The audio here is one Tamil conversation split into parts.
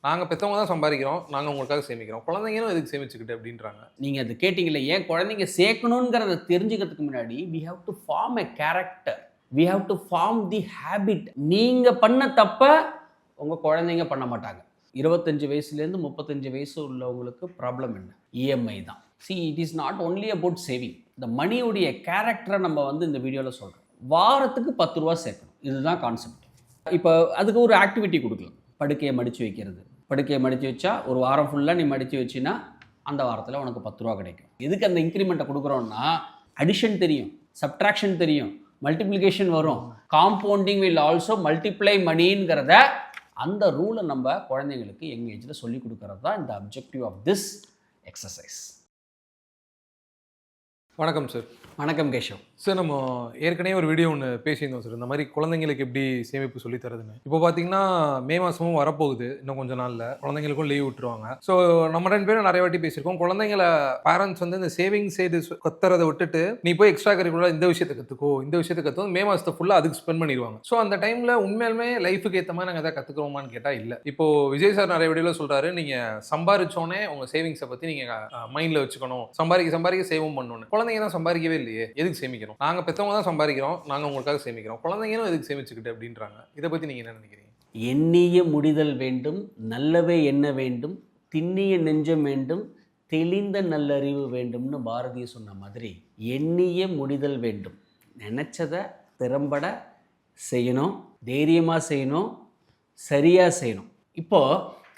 நாங்க பெத்தவங்க தான் சம்பாதிக்கிறோம். நாங்க உங்களுக்காக சேமிக்கிறோம். குழந்தைங்களும் எதுக்கு சேமிச்சுக்கிட்டு அப்படின்றாங்க. நீங்க அது கேட்டீங்கல்ல, ஏன் குழந்தைங்க சேர்க்கணுங்கிறத தெரிஞ்சுக்கிறதுக்கு முன்னாடி we have to form a character. We have to form the habit. நீங்க பண்ண தப்ப உங்க குழந்தைங்க பண்ண மாட்டாங்க. 25 வயசுலேருந்து 35 வயசு உள்ளவங்களுக்கு ப்ராப்ளம் என்ன? இஎம்ஐ தான். See, it is not only about saving. இந்த மணியுடைய கேரக்டரை நம்ம இந்த வீடியோவில் சொல்கிறோம். வாரத்துக்கு 10 ரூபா சேர்க்கணும். இதுதான் கான்செப்ட். இப்போ அதுக்கு ஒரு ஆக்டிவிட்டி கொடுக்கலாம். படுக்கையை மடித்து வைக்கிறது. படுக்கையை மடித்து வச்சா ஒரு வாரம் ஃபுல்லாக நீ மடித்து வச்சின்னா அந்த வாரத்தில் உனக்கு 10 ரூபா கிடைக்கும். எதுக்கு அந்த இன்க்ரிமெண்ட்டை கொடுக்குறோன்னா, அடிஷன் தெரியும், சப்ட்ராக்ஷன் தெரியும், மல்டிப்ளிகேஷன் வரும், காம்பவுண்டிங் வில் ஆல்சோ மல்டிப்ளை மணிங்கிறத அந்த ரூலை நம்ம குழந்தைங்களுக்கு யங் ஏஜில் சொல்லிக் கொடுக்கறது தான் இந்த அப்ஜெக்டிவ் ஆஃப் திஸ் எக்ஸசைஸ். வணக்கம் சார். வணக்கம் கேஷவ் சார், நம்ம ஏற்கனவே ஒரு வீடியோ ஒன்று பேசியிருந்தோம் சார், இந்த மாதிரி குழந்தைங்களுக்கு எப்படி சேமிப்பு சொல்லி தரதுன்னு. இப்போ பார்த்தீங்கன்னா மே மாதமும் வரப்போகுது, இன்னும் கொஞ்சம் நாளில் குழந்தைங்களுக்கும் லீவ் விட்டுருவாங்க. ஸோ நம்ம 2 பேரும் நிறைய வாட்டி பேசியிருக்கோம். குழந்தைங்கள பேரண்ட்ஸ் இந்த சேவிங் சைடு கத்துறதை விட்டுட்டு நீ போய் எக்ஸ்ட்ரா கரிக்குலராக இந்த விஷயத்தை கற்றுக்கோ, இந்த விஷயத்தை கற்றுக்கோ, மே மாதத்தை ஃபுல்லாக அதுக்கு ஸ்பெண்ட் பண்ணிடுவாங்க. ஸோ அந்த டைமில் உண்மையாலுமே லைஃபுக்கு ஏற்ற மாதிரி நாங்கள் எதாவது கற்றுக்குறோமான்னு கேட்டால் இல்லை. இப்போ விஜய் சார் நிறைய வீடியோவில் சொல்கிறாரு, நீங்கள் சம்பாரிச்சோன்னே உங்கள் சேவிங்ஸை பற்றி நீங்கள் மைண்டில் வச்சுக்கணும், சம்பாதிக்க சேவும் பண்ணணும். குழந்தைங்க தான் சம்பாதிக்கவே இல்லையே, எதுக்கு சேமிக்கணும்? நாங்க பெத்தவங்க தான் சம்பாதிக்கிறோம், நாங்க உங்களுக்காக சேமிக்கிறோம். குழந்தைங்களும் எதுக்கு சேமிச்சுக்கிட்டு அப்படின்றாங்க. இதை பத்தி நீங்க என்ன நினைக்கிறீங்க? எண்ணிய முடிதல் வேண்டும், நல்லவே எண்ண வேண்டும், திண்ணிய நெஞ்சம் வேண்டும், தெளிந்த நல்லறிவு வேண்டும்னு பாரதி சொன்ன மாதிரி எண்ணிய முடிதல் வேண்டும். நினைச்சதை திறம்பட செய்யணும், தைரியமா செய்யணும், சரியா செய்யணும். இப்போ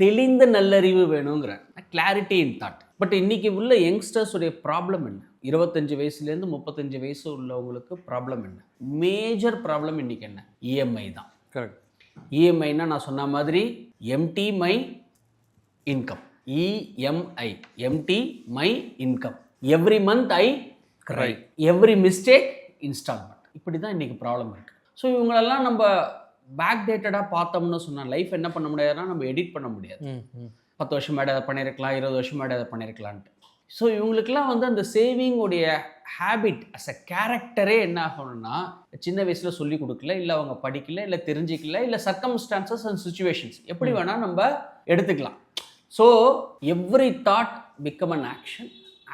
தெளிந்த நல்லறிவு வேணுங்கிற கிளாரிட்டி இன் தாட். பட் இன்னைக்கு உள்ள யங்ஸ்டர்ஸுடைய ப்ராப்ளம் என்ன? 25 வயசுலேருந்து 35 வயசு உள்ளவங்களுக்கு ப்ராப்ளம் என்ன? மேஜர் ப்ராப்ளம் இன்னைக்கு என்ன? இஎம்ஐ தான். கரெக்ட். இஎம்ஐன்னா நான் சொன்ன மாதிரி empty my income. EMI, empty my income. Every month I cry, every mistake installment. இப்படி தான் இன்னைக்கு ப்ராப்ளம் இருக்குது. ஸோ இவங்களெல்லாம் நம்ம பேக் டேட்டடாக பார்த்தோம்னு சொன்னால் லைஃப் என்ன பண்ண முடியாதுன்னா நம்ம எடிட் பண்ண முடியாது. 10 வருஷம் மேலே அதை பண்ணியிருக்கலாம், 20 வருஷம் மேலே அதை பண்ணியிருக்கலான்ட்டு. ஸோ இவங்களுக்கெல்லாம் அந்த சேவிங்குடைய ஹேபிட் அஸ் அ கேரக்டரே என்ன ஆகணும்னா சின்ன வயசில் சொல்லி கொடுக்கல, இல்லை அவங்க படிக்கல, இல்லை தெரிஞ்சிக்கல, இல்லை சர்க்கம்ஸ்டான்சஸ் அண்ட் சுச்சுவேஷன்ஸ் எப்படி வேணால் நம்ம எடுத்துக்கலாம். So every thought become an action,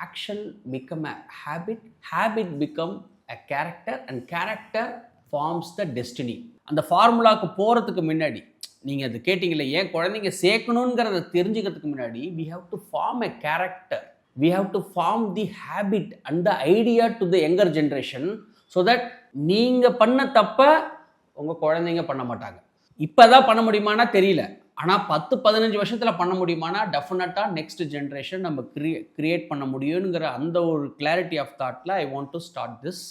action become a habit, habit become a character, and character forms the destiny. அந்த ஃபார்முலாவுக்கு போகிறதுக்கு முன்னாடி நீங்கள் அது கேட்டிங்களே, ஏன் குழந்தைங்க சேர்க்கணுங்கிறத தெரிஞ்சுக்கிறதுக்கு முன்னாடி we have to form a character. We have to form the habit and the idea to the younger generation so that நீங்கள் பண்ண தப்ப உங்கள் குழந்தைங்க பண்ண மாட்டாங்க. இப்போ தான் பண்ண முடியுமானா தெரியல, ஆனால் 10-15 வருஷத்தில் பண்ண முடியுமானா டெஃபினட்டாக நெக்ஸ்ட் ஜென்ரேஷன் நம்ம கிரியேட் பண்ண முடியுங்கிற அந்த ஒரு கிளாரிட்டி ஆஃப் தாட்டில் I want to start this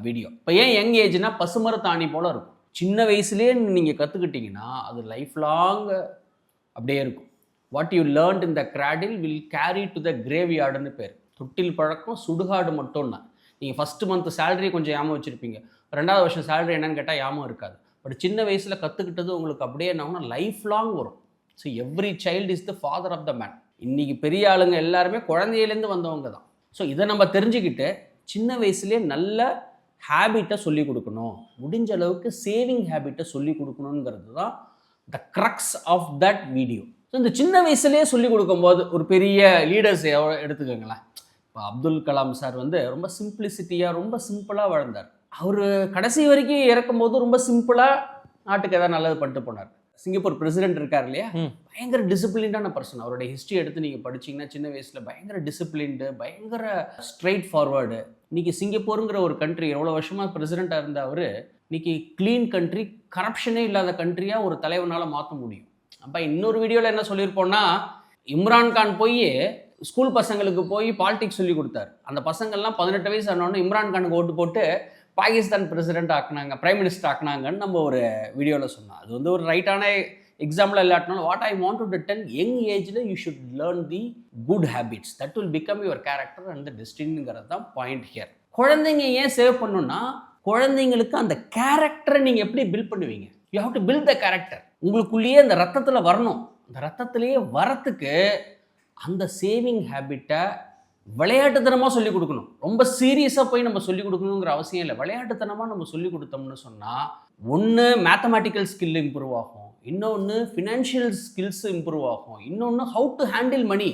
video. இப்போ ஏன் யங் ஏஜ்னா பசுமரத்தாணி போல் இருக்கும். சின்ன வயசுலேயே நீங்கள் கற்றுக்கிட்டிங்கன்னா அது லைஃப் லாங் அப்படியே இருக்கும். What you learned in the cradle will carry to the கிரேவ்யார்டுன்னு பேர். தொட்டில் பழக்கம் சுடுகாடு மட்டும்னா. நீங்கள் ஃபஸ்ட்டு மந்த் சேலரி கொஞ்சம் ஞாபகம் வச்சுருப்பீங்க, 2வது வருஷம் சேலரி என்னன்னு கேட்டால் ஞாபகம் இருக்காது. பட் சின்ன வயசில் கற்றுக்கிட்டது உங்களுக்கு அப்படியே என்னன்னா லைஃப் லாங் வரும். So every child is the father of the man. இன்றைக்கி பெரிய ஆளுங்க எல்லாருமே குழந்தையிலேருந்து வந்தவங்க தான். ஸோ இதை நம்ம தெரிஞ்சுக்கிட்டு சின்ன வயசுலேயே நல்ல ஹேபிட்டை சொல்லிக் கொடுக்கணும், முடிஞ்ச அளவுக்கு சேவிங் ஹேபிட்டை சொல்லிக் கொடுக்கணுங்கிறது தான் the crux of that video. So இந்த சின்ன வயசுலேயே சொல்லிக் கொடுக்கும்போது ஒரு பெரிய லீடர்ஸ் எடுத்துக்கோங்களேன். இப்போ அப்துல் கலாம் சார் ரொம்ப சிம்பிளிசிட்டியாக ரொம்ப சிம்பிளாக வாழ்ந்தார். அவர் கடைசி வரைக்கும் இறக்கும்போது ரொம்ப சிம்பிளாக நாட்டுக்கு எதாவது நல்லது பண்ணிட்டு போனார். சிங்கப்பூர் பிரசிடென்ட் இருக்கார் இல்லையா, பயங்கர டிசிப்ளின்டான பர்சன். அவருடைய ஹிஸ்ட்ரி எடுத்து நீங்கள் படிச்சிங்கன்னா சின்ன வயசில் பயங்கர டிசிப்ளின்டு, பயங்கர ஸ்ட்ரெயிட் ஃபார்வர்டு. இன்றைக்கி சிங்கப்பூருங்கிற ஒரு கண்ட்ரி எவ்வளோ வருஷமாக பிரசிடெண்ட்டாக இருந்த அவர் இன்றைக்கி க்ளீன் கண்ட்ரி, கரப்ஷனே இல்லாத கண்ட்ரியாக ஒரு தலைவனால் மாற்ற முடியும். அப்போ இன்னொரு வீடியோவில் என்ன சொல்லியிருப்போம்னா, இம்ரான்கான் போய் ஸ்கூல் பசங்களுக்கு போய் பாலிடிக்ஸ் சொல்லி கொடுத்தாரு. அந்த பசங்கள்லாம் 18 வயசு ஆனோன்னு இம்ரான்கானுக்கு ஓட்டு போட்டு பாகிஸ்தான் பிரசிடென்ட் ஆக்குனாங்க, பிரைம் மினிஸ்டர் ஆக்குனாங்கன்னு நம்ம ஒரு வீடியோவில் சொன்னோம். அது ஒரு ரைட்டான எக்ஸாம்பிள் இல்லாட்டினாலும் what I want to tell, young ஏஜில் you should learn the good habits that will become your character and the டெஸ்டினிங்கிறது தான் பாயிண்ட் ஹியர். குழந்தைங்க ஏன் சேவ் பண்ணணும்னா, குழந்தைங்களுக்கு அந்த கேரக்டரை நீங்கள் எப்படி பில்ட் பண்ணுவீங்க? You have to build the character. உங்களுக்குள்ளேயே அந்த ரத்தத்தில் வரணும். அந்த ரத்தத்திலேயே வரத்துக்கு அந்த சேவிங் ஹேபிட்டை விளையாட்டுத்தனமாக சொல்லிக் கொடுக்கணும். ரொம்ப சீரியஸாக போய் நம்ம சொல்லிக் கொடுக்கணுங்கிற அவசியம் இல்லை. விளையாட்டுத்தனமாக நம்ம சொல்லிக் கொடுத்தோம்னு சொன்னால் ஒன்று மேத்தமேட்டிக்கல் ஸ்கில் இம்ப்ரூவ் ஆகும், இன்னொன்று ஃபினான்ஷியல் ஸ்கில்ஸ் இம்ப்ரூவ் ஆகும், இன்னொன்று ஹவு டு ஹேண்டில் மணி.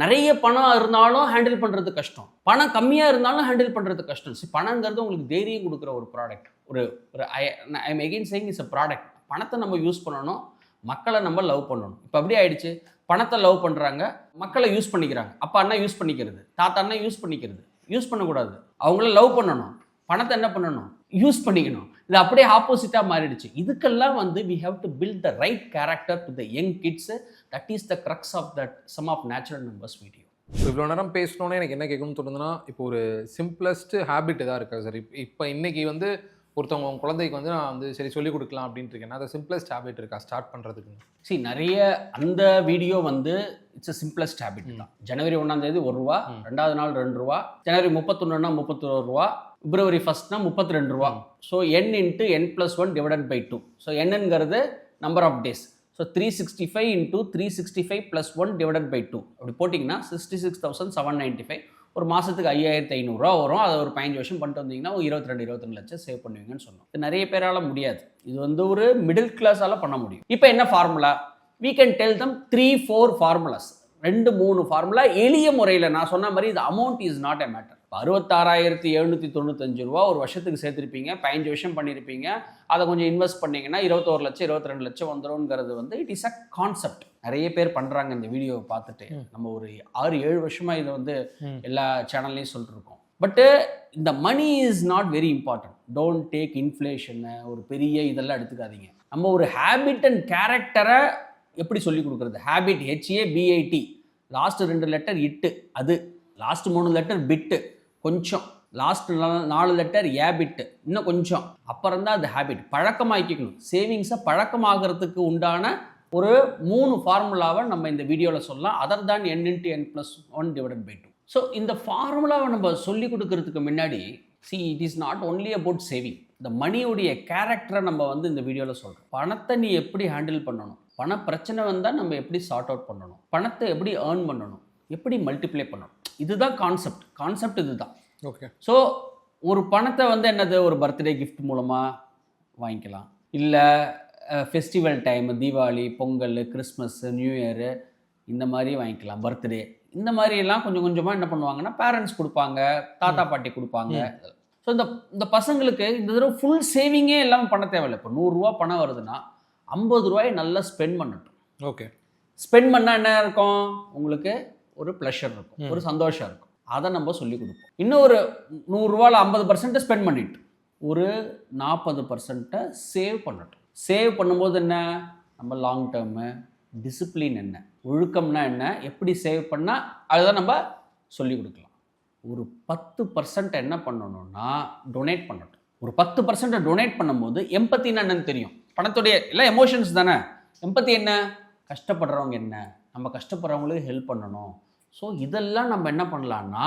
நிறைய பணம் இருந்தாலும் ஹேண்டில் பண்ணுறது கஷ்டம், பணம் கம்மியாக இருந்தாலும் ஹேண்டில் பண்ணுறது கஷ்டம். பணங்கிறது உங்களுக்கு தைரியம் கொடுக்குற ஒரு ப்ராடக்ட். ஒரு I am again saying it's a product. பணத்தை நம்ம யூஸ் பண்ணணும், மக்களை நம்ம லவ் பண்ணணும். இப்போ அப்படி ஆயிடுச்சு, பணத்தை லவ் பண்ணுறாங்க, மக்களை யூஸ் பண்ணிக்கிறாங்க. அப்பா அண்ணா யூஸ் பண்ணிக்கிறது, தாத்தா அண்ணா யூஸ் பண்ணிக்கிறது. யூஸ் பண்ணக்கூடாது, அவங்கள லவ் பண்ணணும். பணத்தை என்ன பண்ணணும், யூஸ் பண்ணிக்கணும். இது அப்படியே ஆப்போசிட்டாக மாறிடுச்சு. இதுக்கெல்லாம் வந்து we have to build the right character to the young kids. That is the crux of that sum of natural numbers video. So இவ்வளோ நேரம் பேசணுன்னே எனக்கு என்ன கேட்கணும்னு தோணுதுன்னா, இப்போ ஒரு சிம்பிளஸ்ட் ஹேபிட் எதாவது இருக்கா சார்? இப்போ இன்னைக்கு வந்து ஒருத்தவங்க உங்கள் குழந்தைக்கு வந்து நான் வந்து சரி சொல்லிக் கொடுக்கலாம் அப்படின்ட்டு இருக்கேன், அது சிம்பிளஸ்ட் ஹேபிட் இருக்கா ஸ்டார்ட் பண்ணுறதுக்கு? நிறைய அந்த வீடியோ வந்து இட்ஸ் அ சிம்பிளஸ்ட் ஹேபிட் தான். ஜனவரி 1ஆம் தேதி ₹1, 2வது நாள் ₹2, ஜனவரி 31னா ₹31, பிப்ரவரி 1 ₹32. So n × n+1 / 2. ஸோ என்னங்கிறது நம்பர் ஆஃப் டேஸ். ஸோ 365 × 365 + 1 / 2 அப்படி போட்டிங்கன்னா 66,795. ஒரு மாதத்துக்கு 5,500 வரும். அதை ஒரு 15 வருஷம் பண்ணிட்டு வந்தீங்கன்னா 22 லட்சம் சேவ் பண்ணுவீங்கன்னு சொன்னோம். இது நிறைய பேரால் முடியாது, இது வந்து ஒரு மிடில் கிளாஸால் பண்ண முடியும். இப்போ என்ன formula? we can tell them 3-4 formulas, 2-3 formula எளிய முறையில். நான் சொன்ன மாதிரி இது amount is not a matter. 66,795 ஒரு வருஷத்துக்கு சேர்த்துருப்பீங்க, 15 வருஷம் பண்ணியிருப்பீங்க, அதை கொஞ்சம் இன்வெஸ்ட் பண்ணிங்கன்னா 21 லட்சம் 22 லட்சம் வந்துடும்ங்கிறது வந்து இட் இஸ் அ கான்செப்ட். நிறைய பேர் பண்ணுறாங்க இந்த வீடியோவை பார்த்துட்டு. நம்ம ஒரு 6-7 வருஷமாக இதை வந்து எல்லா சேனல்லையும் சொல்லிட்டுருக்கோம். பட்டு இந்த money is not very important. Don't take இன்ஃப்ளேஷனை ஒரு பெரிய இதெல்லாம் எடுத்துக்காதீங்க. நம்ம ஒரு ஹேபிட் அண்ட் கேரக்டரை எப்படி சொல்லிக் கொடுக்குறது? ஹேபிட் HABIT, லாஸ்ட் 2 லெட்டர் இட்டு, அது லாஸ்ட் 3 லெட்டர் பிட்டு கொஞ்சம், லாஸ்ட் 4 லெட்டர் ஏபிட்டு இன்னும் கொஞ்சம், அப்புறம் தான் அது ஹேபிட். பழக்கமாக்கிக்கணும். சேவிங்ஸை பழக்கமாகறதுக்கு உண்டான ஒரு 3 ஃபார்முலாவை நம்ம இந்த வீடியோவில் சொல்லலாம், அதர் தான் n × n+1 / 2. ஸோ இந்த ஃபார்முலாவை நம்ம சொல்லிக் கொடுக்கறதுக்கு முன்னாடி it is not only about saving. இந்த மணியோடைய கேரக்டரை நம்ம வந்து இந்த வீடியோவில் சொல்கிறோம். பணத்தை நீ எப்படி ஹேண்டில் பண்ணணும், பண பிரச்சனை வந்தால் நம்ம எப்படி சார்ட் அவுட் பண்ணணும், பணத்தை எப்படி ஏர்ன் பண்ணணும், எப்படி மல்டிப்ளை பண்ணணும், இதுதான் கான்செப்ட் இதுதான். ஓகே. ஸோ ஒரு பணத்தை வந்து என்னது, ஒரு பர்த்டே கிஃப்ட் மூலமாக வாங்கிக்கலாம், இல்லை festival time, Deepavali, Pongal, Christmas, new year, இந்த மாதிரி வாங்கிக்கலாம். பர்த்டே இந்த மாதிரியெல்லாம் கொஞ்சம் கொஞ்சமாக என்ன பண்ணுவாங்கன்னா பேரண்ட்ஸ் கொடுப்பாங்க, தாத்தா பாட்டி கொடுப்பாங்க. ஸோ இந்த பசங்களுக்கு இந்த தடவை ஃபுல் சேவிங்கே இல்லாமல் பண்ண தேவையில்லை. இப்போ ₹100 பணம் வருதுன்னா ₹50 நல்லா ஸ்பெண்ட் பண்ணட்டும். ஓகே. ஸ்பெண்ட் பண்ணால் என்ன இருக்கும், உங்களுக்கு ஒரு ப்ளஷர் இருக்கும், ஒரு சந்தோஷம் இருக்கும். அதை நம்ம சொல்லிக் கொடுப்போம். இன்னும் ஒரு ₹100 50% ஸ்பெண்ட் பண்ணிட்டு ஒரு 40% சேவ் பண்ணட்டும். சேவ் பண்ணும்போது என்ன, நம்ம லாங் டேர்மு, டிசிப்ளின் என்ன, ஒழுக்கம்னா என்ன, எப்படி சேவ் பண்ணால் அதுதான் நம்ம சொல்லிக் கொடுக்கலாம். ஒரு 10% என்ன பண்ணணும்னா டொனேட் பண்ணட்டும். ஒரு 10% டொனேட் பண்ணும்போது எம்பத்தின்னா என்னன்னு தெரியும். பணத்துடைய எல்லாம் எமோஷன்ஸ் தானே. எம்பத்தி என்ன, கஷ்டப்படுறவங்க என்ன, நம்ம கஷ்டப்படுறவங்களுக்கு ஹெல்ப் பண்ணணும். ஸோ இதெல்லாம் நம்ம என்ன பண்ணலான்னா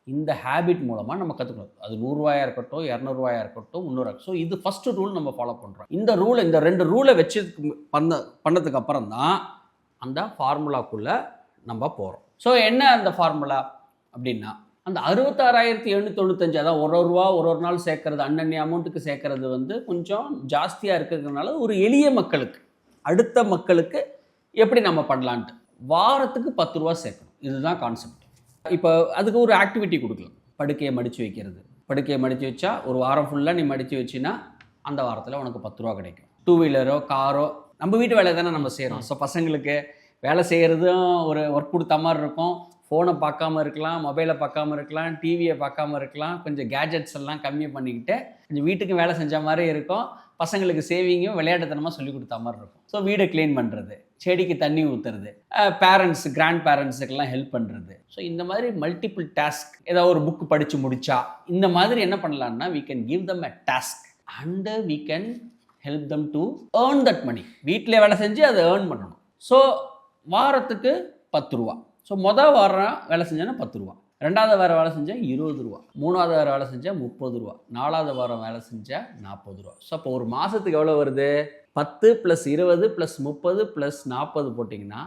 இந்த ஹேபிட் மூலமாக நம்ம கற்றுக்கணும். அது ₹100 இருக்கட்டும், ₹200 இருக்கட்டும், 300. ஸோ இது ஃபஸ்ட்டு ரூல் நம்ம ஃபாலோ பண்ணுறோம். இந்த 2 ரூலை வச்சு பண்ணதுக்கு அப்புறம் தான் அந்த ஃபார்முலாக்குள்ளே நம்ம போகிறோம். ஸோ என்ன அந்த ஃபார்முலா அப்படின்னா, அந்த 66,795, அதான் ₹1 ஒரு நாள் சேர்க்கறது, அன்னன்னைய அமௌண்ட்டுக்கு சேர்க்கறது வந்து கொஞ்சம் ஜாஸ்தியாக இருக்கிறதுனால ஒரு எளிய மக்களுக்கு, அடுத்த மக்களுக்கு எப்படி நம்ம பண்ணலான்ட்டு வாரத்துக்கு ₹10 சேர்க்கணும். இதுதான் கான்செப்ட். இப்போ அதுக்கு ஒரு ஆக்டிவிட்டி கொடுக்கலாம். படுக்கையை மடித்து வைக்கிறது. படுக்கையை மடித்து வச்சா ஒரு வாரம் ஃபுல்லாக நீ மடித்து வச்சின்னா அந்த வாரத்தில் உனக்கு ₹10 கிடைக்கும். 2 வீலரோ காரோ, நம்ம வீட்டு வேலை தானே நம்ம செய்கிறோம். ஸோ பசங்களுக்கு வேலை செய்கிறதும் ஒரு ஒர்க் கொடுத்த மாதிரி இருக்கும். ஃபோனை பார்க்காம இருக்கலாம், மொபைலை பார்க்காம இருக்கலாம், டிவியை பார்க்காம இருக்கலாம். கொஞ்சம் கேஜெட்ஸ் எல்லாம் கம்மி பண்ணிக்கிட்டு கொஞ்சம் வீட்டுக்கும் வேலை செஞ்ச மாதிரி இருக்கும். பசங்களுக்கு சேவிங்கும் விளையாட்டுத்தனமாக சொல்லி கொடுத்த மாதிரி இருக்கும். ஸோ வீடை க்ளீன் பண்ணுறது, செடிக்கு தண்ணி ஊற்றுறது, பேரண்ட்ஸ் கிராண்ட் பேரண்ட்ஸுக்கெல்லாம் ஹெல்ப் பண்ணுறது. ஸோ இந்த மாதிரி மல்டிபிள் டாஸ்க், ஏதாவது ஒரு புக்கு படித்து முடித்தா இந்த மாதிரி என்ன பண்ணலான்னா we can give them a task and we can help them to earn that money. வீட்டில் வேலை செஞ்சு அதை ஏர்ன் பண்ணணும். ஸோ வாரத்துக்கு ₹10. ஸோ வாரம் வேலை செஞ்சேன்னா ₹10, 2வது வாரம் வேலை செஞ்சால் ₹20, 3வது வாரம் வேலை செஞ்சால் ₹30, 4வது வாரம் வேலை செஞ்சால் ₹40. ஸோ அப்போ ஒரு மாதத்துக்கு எவ்வளோ வருது, 10 + 20 + 30 + 40 போட்டிங்கன்னா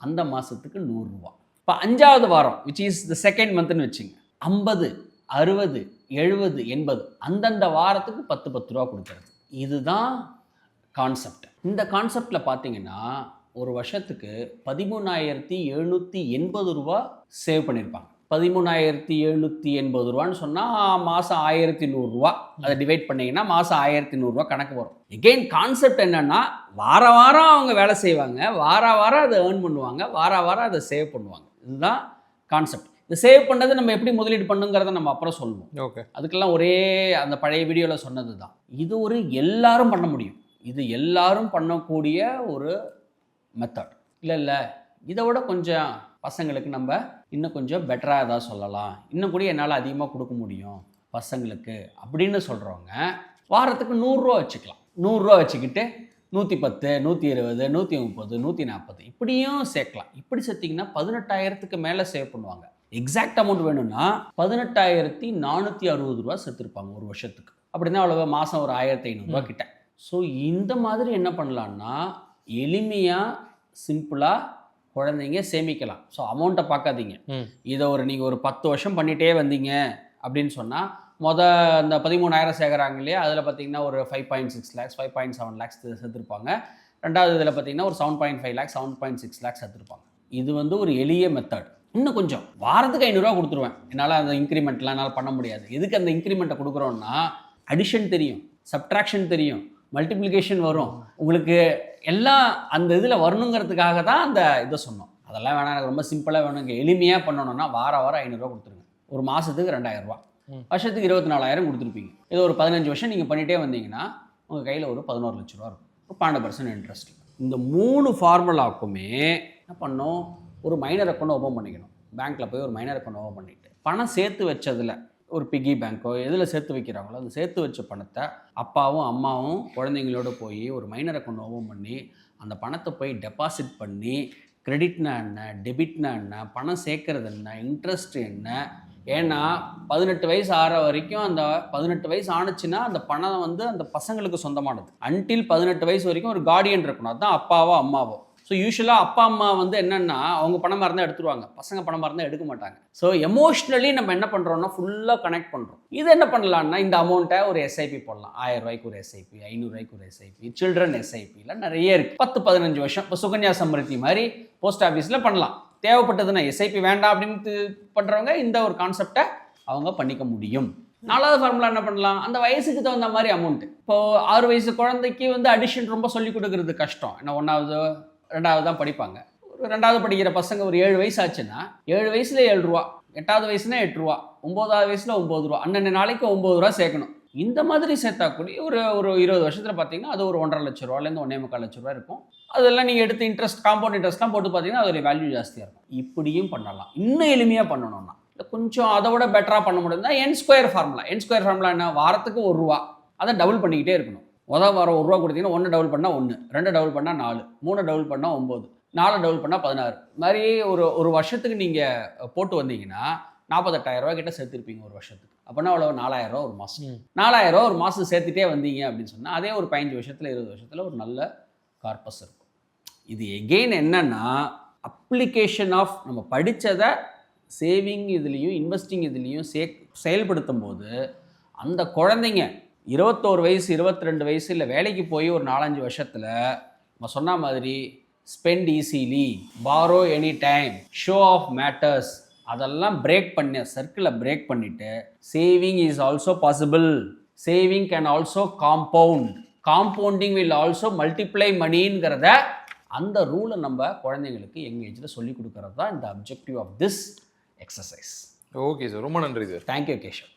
அந்த மாதத்துக்கு ₹100. இப்போ 5வது வாரம் விச் இஸ் த செகண்ட் மந்த்னு வச்சுங்க, 50, 60, 70, 80 அந்தந்த வாரத்துக்கு ₹10 கொடுக்கறது. இதுதான் கான்செப்ட். இந்த கான்செப்டில் பார்த்தீங்கன்னா ஒரு வருஷத்துக்கு 13,780 ரூபா சேவ் பண்ணியிருப்பாங்க. 13,780 ரூபான்னு சொன்னால் மாதம் 1,100 ரூபா. அதை டிவைட் பண்ணிங்கன்னா மாதம் 1,100 ரூபா கணக்கு வரும். எகெயின் கான்செப்ட் என்னென்னா வாரம் அவங்க வேலை செய்வாங்க, வாரம் அதை ஏர்ன் பண்ணுவாங்க, வாரம் அதை சேவ் பண்ணுவாங்க. இதுதான் கான்செப்ட். இந்த சேவ் பண்ணது நம்ம எப்படி முதலீடு பண்ணுங்கிறத நம்ம அப்புறம் சொல்லுவோம். ஓகே, அதுக்கெல்லாம் ஒரே அந்த பழைய வீடியோவில் சொன்னது தான். இது ஒரு எல்லாரும் பண்ண முடியும், இது எல்லாரும் பண்ணக்கூடிய ஒரு மெத்தட். இல்லை இதை விட கொஞ்சம் பசங்களுக்கு நம்ம இன்னும் கொஞ்சம் பெட்டராக ஏதாவது சொல்லலாம், இன்னும் கூட என்னால் அதிகமாக கொடுக்க முடியும் பசங்களுக்கு அப்படின்னு சொல்கிறவங்க வாரத்துக்கு 100 ரூபா வச்சுக்கலாம். 100 ரூபா வச்சுக்கிட்டு 110, 120, 130, 140 இப்படியும் சேர்க்கலாம். இப்படி சேர்த்திங்கன்னா 18,000க்கு மேலே சேவ் பண்ணுவாங்க. எக்ஸாக்ட் அமௌண்ட் வேணும்னா 18,460 ரூபா சேர்த்துருப்பாங்க ஒரு வருஷத்துக்கு. அப்படின்னா அவ்வளோ மாதம் ஒரு 1,500 ரூபா கிட்ட. ஸோ இந்த மாதிரி என்ன பண்ணலான்னா எளிமையாக சிம்பிளாக குழந்தைங்க சேமிக்கலாம். ஸோ அமௌண்ட்டை பார்க்காதீங்க. இதை நீங்கள் ஒரு 10 வருஷம் பண்ணிகிட்டே வந்தீங்க அப்படின்னு சொன்னால் அந்த 13,000 சேர்க்குறாங்க இல்லையா, அதில் பார்த்தீங்கன்னா ஒரு 5.6 lakhs 5.7 lakhs சேர்த்துருப்பாங்க. ரெண்டாவது இதில் பார்த்தீங்கன்னா ஒரு 7.5 lakhs 7.6 lakhs சேர்த்துருப்பாங்க. இது ஒரு எளிய மெத்தட். இன்னும் கொஞ்சம் வாரத்துக்கு 500 ரூபா கொடுத்துருவேன், என்னால் அந்த இன்க்ரிமெண்ட்லாம் என்னால் பண்ண முடியாது. எதுக்கு அந்த இன்க்ரிமெண்ட்டை கொடுக்குறோன்னா அடிஷன் தெரியும், சப்ட்ராக்ஷன் தெரியும், மல்டிப்ளிகேஷன் வரும், உங்களுக்கு எல்லாம் அந்த இதில் வரணுங்கிறதுக்காக தான் அந்த இதை சொன்னோம். அதெல்லாம் வேணாம், எனக்கு ரொம்ப சிம்பிளாக வேணும், இங்கே எளிமையாக பண்ணணும்னா வாரம் 500 ரூபா கொடுத்துருங்க. ஒரு மாதத்துக்கு 2,000 ரூபா, வருஷத்துக்கு 24,000 கொடுத்துருப்பீங்க. இது ஒரு 15 வருஷம் நீங்கள் பண்ணிகிட்டே வந்தீங்கன்னா உங்கள் கையில் ஒரு 11 லட்ச ரூபா இருக்கும், ஒரு 12% இன்ட்ரெஸ்ட். இந்த 3 ஃபார்முலாவுக்குமே என்ன பண்ணோம், ஒரு மைனர் அக்கௌண்ட் ஓப்பன் பண்ணிக்கணும். பேங்க்கில் போய் ஒரு மைனர் அக்கௌண்ட் ஓப்பன் பண்ணிவிட்டு பணம் சேர்த்து வச்சதில் ஒரு பிக்கி பேங்க்கோ எதில் சேர்த்து வைக்கிறாங்களோ அந்த சேர்த்து வச்ச பணத்தை அப்பாவும் அம்மாவும் குழந்தைங்களோட போய் ஒரு மைனர் அக்கௌண்ட் ஓப்பன் பண்ணி அந்த பணத்தை போய் டெபாசிட் பண்ணி கிரெடிட்னா என்ன, டெபிட்னா என்ன, பணம் சேர்க்கறது என்ன, இன்ட்ரெஸ்ட் என்ன. ஏன்னா 18 வயசு ஆகிற வரைக்கும் அந்த 18 வயசு ஆணுச்சுன்னா அந்த பணம் அந்த பசங்களுக்கு சொந்தமானது. அன்டில் 18 வயசு வரைக்கும் ஒரு கார்டியன் இருக்கணும், அதுதான் அப்பாவோ அம்மாவோ. ஸோ யூஸ்வலாக அப்பா அம்மா என்னென்னா அவங்க பணமாக இருந்தால் எடுத்துருவாங்க, பசங்க பணமாக இருந்தால் எடுக்க மாட்டாங்க. ஸோ எமோஷ்னலி நம்ம என்ன பண்ணுறோம்னா ஃபுல்லாக கனெக்ட் பண்ணுறோம். இது என்ன பண்ணலான்னா இந்த அமௌண்ட்டை ஒரு எஸ்ஐபி போடலாம். 1000 ரூபாய்க்கு ஒரு எஸ்ஐபி, 500 ரூபாய்க்கு ஒரு எஸ்ஐபி, சில்ட்ரன் எஸ்ஐபிலாம் நிறைய இருக்குது. 10-15 வருஷம் இப்போ சுகன்யா சம்ருத்தி மாதிரி போஸ்ட் ஆஃபீஸில் பண்ணலாம். தேவைப்பட்டதுன்னா எஸ்ஐபி வேண்டாம் அப்படின்னு பண்ணுறவங்க இந்த ஒரு கான்செப்டை அவங்க பண்ணிக்க முடியும். 4வது ஃபார்முலா என்ன பண்ணலாம், அந்த வயசுக்கு தகுந்த மாதிரி அமௌண்ட்டு. இப்போது 6 வயசு குழந்தைக்கு அடிஷன் ரொம்ப சொல்லிக் கொடுக்குறது கஷ்டம். ஏன்னா 1வது 2வது தான் படிப்பாங்க. ஒரு 2வது படிக்கிற பசங்க ஒரு 7 வயசு ஆச்சுன்னா 7 வயசுல 7 ரூபா, 8வது வயசுனா 8 ரூபா, 9வது வயசுல 9 ரூபா, அன்னன்ன நாளைக்கு 9 ரூபா சேர்க்கணும். இந்த மாதிரி சேர்த்தா கூட ஒரு 20 வருஷத்தில் பார்த்தீங்கன்னா அது ஒரு 1.5 லட்ச ரூபாலேருந்து 1.25 லட்ச ரூபா இருக்கும். அதெல்லாம் நீங்கள் எடுத்து இன்ட்ரெஸ்ட் காம்பவுண்ட் இன்ட்ரெஸ்ட்லாம் போட்டு பார்த்தீங்கன்னா அதோடைய வேல்யூ ஜாஸ்தியாக இருக்கும். இப்படியும் பண்ணலாம். இன்னும் எளிமையாக பண்ணணும்னா கொஞ்சம் அதை விட பெட்டராக பண்ண முடியும்னா என் ஸ்கொயர் ஃபார்முலா. என்ன, வாரத்துக்கு 1 ரூபா, அதை டபுள் பண்ணிக்கிட்டே இருக்கணும். வாரம் 1 ரூபா கொடுத்தீங்கன்னா 1 டபுள் பண்ணால் 1, 2 டபுள் பண்ணால் 4, 3 டபுள் பண்ணால் 9, 4 டபுள் பண்ணால் 16. மாதிரி ஒரு வருஷத்துக்கு நீங்கள் போட்டு வந்தீங்கன்னா 48,000 ரூபா கிட்ட சேர்த்துருப்பீங்க ஒரு வருஷத்துக்கு. அப்படின்னா அவ்வளோ 4,000 ரூபா ஒரு மாதம். 4,000 ரூபா ஒரு மாதம் சேர்த்துட்டே வந்தீங்க அப்படின்னு சொன்னால் அதே ஒரு 15 வருஷத்தில் 20 வருஷத்தில் ஒரு நல்ல கார்பஸ் இருக்கும். இது எகெயின் என்னன்னா அப்ளிகேஷன் ஆஃப் நம்ம படித்ததை சேவிங் இதுலேயும் இன்வெஸ்டிங் இதுலேயும் செயல்படுத்தும் போது அந்த குழந்தைங்க 21 வயசு 22 வயசு இல்லை வேலைக்கு போய் ஒரு 4-5 வருஷத்தில் நம்ம சொன்ன மாதிரி spend easily, borrow any time, show off matters அதெல்லாம் பிரேக் பண்ணி சர்க்கிளை பிரேக் பண்ணிவிட்டு saving is also possible, saving can also compound, compounding will also multiply மணிங்கிறத அந்த ரூலை நம்ம குழந்தைங்களுக்கு யங் ஏஜில் சொல்லிக் கொடுக்கறது தான் இந்த objective of this exercise. Okay sir, ரொம்ப நன்றி சார். தேங்க்யூ கேஷவ்.